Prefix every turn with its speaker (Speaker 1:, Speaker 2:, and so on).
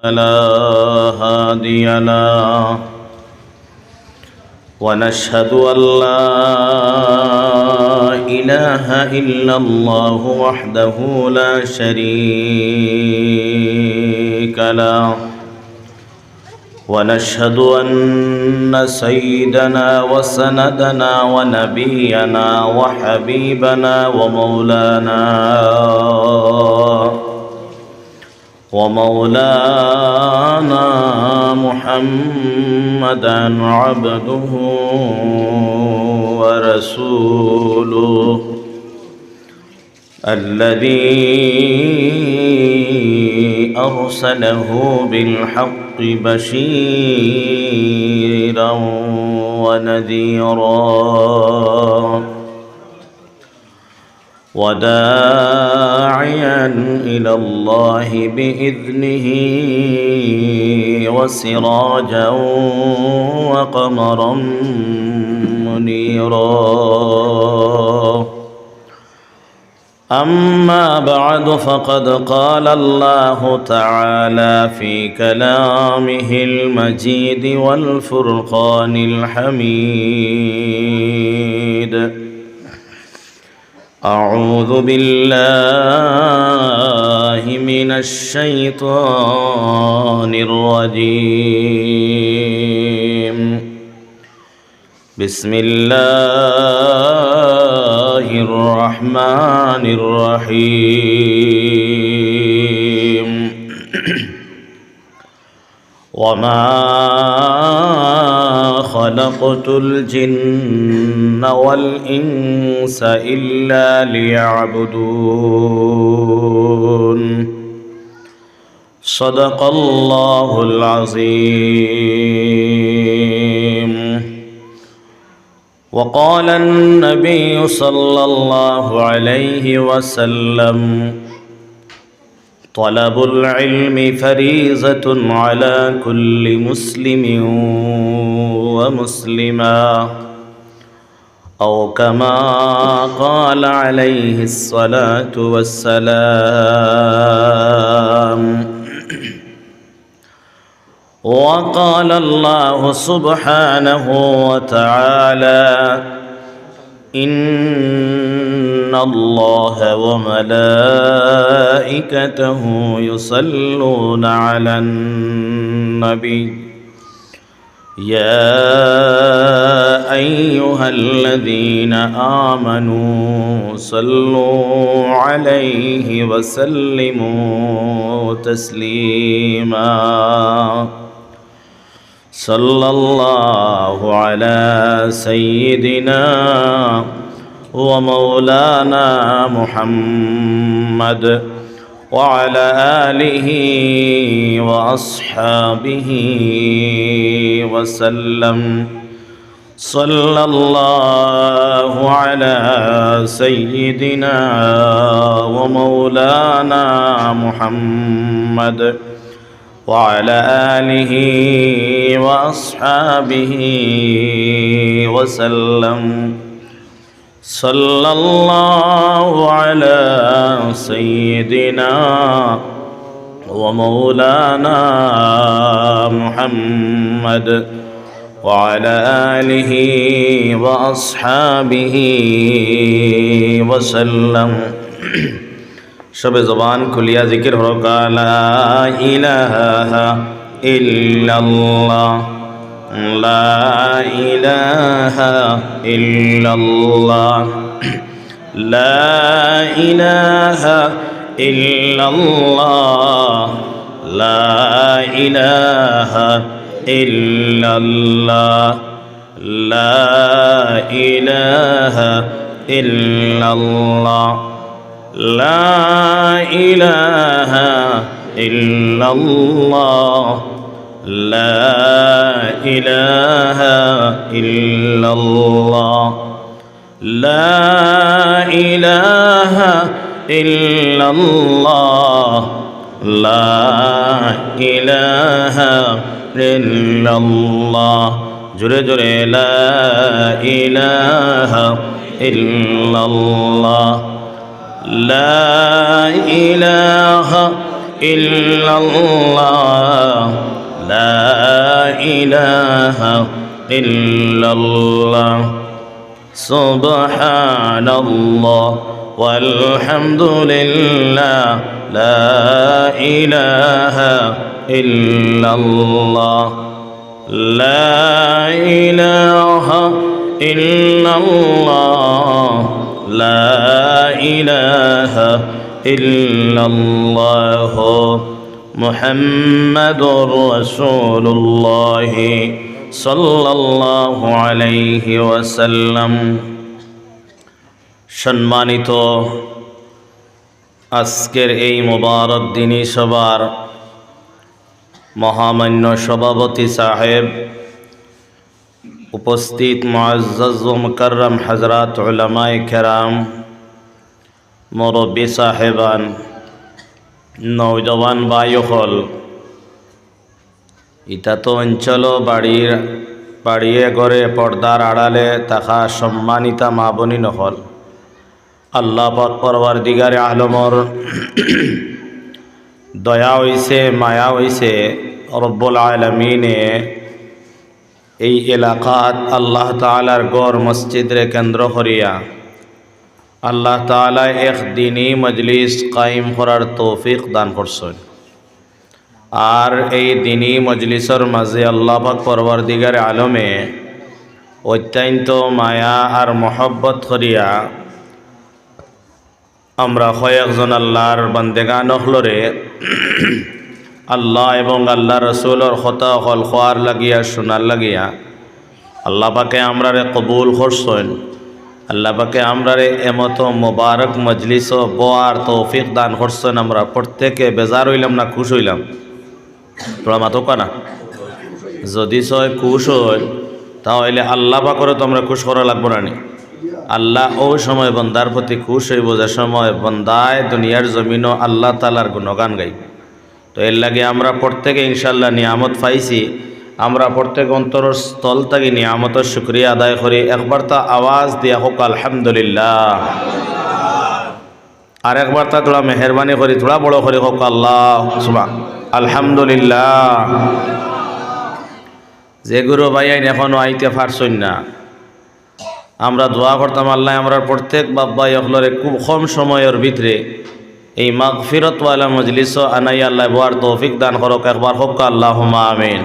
Speaker 1: لا هادي له ونشهد أن لا إله إلا الله وحده لا شريك له ونشهد أن سيدنا وسندنا ونبينا وحبيبنا ومولانا محمدا عبده ورسوله الذي أرسله بالحق بشيرا ونذيرا وداعيا إلى الله بإذنه وسراجا وقمرا منيرا أما بعد فقد قال الله تعالى في كلامه المجيد والفرقان الحميد أعوذ بالله من الشيطان الرجيم بسم الله الرحمن الرحيم وما خلقت الجن والإنس إلا ليعبدون صدق الله العظيم وقال النبي صلى الله عليه وسلم طلب العلم فريضة على كل مسلم ومسلمة أو كما قال عليه الصلاة والسلام وقال الله سبحانه وتعالى إن الله وملائكته يصلون على النبي يا أيها الذين آمنوا صلوا عليه وسلموا تسليما صلى الله على سيدنا ومولانا محمد وعلى آله وأصحابه وسلم صلى الله على سيدنا ومولانا محمد وعلى آله وأصحابه وسلم صلى الله على سيدنا ومولانا محمد وعلى آله وأصحابه وسلم شب زبان کھلیا ذکر ہو کا لا الہ الا اللہ لا الہ الا اللہ لا الہ الا اللہ لا الہ الا اللہ لا الہ الا اللہ لا إله إلا الله لا إله إلا الله لا إله إلا الله لا إله إلا الله جرے جرے لا إله إلا الله لا إله إلا الله إله إلا الله سبحان الله والحمد لله لا إله إلا الله لا إله إلا الله لا إله إلا الله محمد رسول الله صلى الله عليه وسلم। সম্মানিত আজকের এই মোবারক দিনী সভার মহামান্য সভাপতি সাহেব, উপস্থিত মুআজ্জাজ ও মুকাররম হযরত উলামায়ে কেরাম, মুরব্বী সাহেবান, নওজওয়ান ভাইসকল, ইটা তো অঞ্চল বাড়িয়ে ঘরে পর্দার আড়ালে থাকা সম্মানিতা মা বনি নহল, আল্লাহ পাক পরওয়ারদিগারে আলমর দয়া হইছে, মায়া হইছে, রব্বুল আলামিনে এই এলাকাত আল্লাহ তাআলার গড় মসজিদরে কেন্দ্র করিয়া আল্লাহ তাআলা এক দিনী মজলিস কায়েম করার তৌফিক দান করছেন। আর এই দিনী মজলিসের মাঝে আল্লাহ পাক পরওয়ারদিগারে আলমে অত্যন্ত মায়া আর মহব্বত করিয়া আমরা কয়েকজন আল্লাহর বান্দেগান হলরে আল্লাহ এবং আল্লাহ রসুলের কথা হল খোয়ার লাগিয়া শোনার লাগিয়া আল্লাহ পাকে আমরারে কবুল করছেন। আল্লাহ পাকে আমরারে এমত মোবারক মজলিস বোয়ার তৌফিক দান করছেন। আমরা প্রত্যেকে বেজার হইলাম না খুশ হইলাম? তোরা মাতকা না, যদি সয় খুশ হইল তাহলে আল্লাহ পাকরে তো আমরা খুশ করা লাগবো না নি? আল্লাহ ও সময় বন্দার প্রতি খুশ হইব যে সময় বন্দায় দুনিয়ার জমিনও আল্লাহ তাআলার গুণগান গাই। তো এর লাগে আমরা প্রত্যেকে ইনশাআল্লাহ নিয়ামত পাইছি, আমরা প্রত্যেক অন্তরের স্থল থেকে নিয়ামতের শুকরিয়া আদায় করি। একবার তা আওয়াজ দিয়া হোক আলহামদুলিল্লাহ, আর একবার তা তোরা মেহরবানি করি তোরা বড় করে হোক আল্লাহ আলহামদুলিল্লাহ। যে গুরু ভাই আইন এখনো আইতে পারছই না, আমরা দোয়া করতাম আল্লাহ আমরা প্রত্যেক বাবা ইহলরে খুব কম সময়ের ভিতরে এই মাগফিরত ওয়ালা মজলিস আনাই আল্লাহ বোয়ার তৌফিক দান করক। একবার হোক আল্লাহুম্মা আমিন।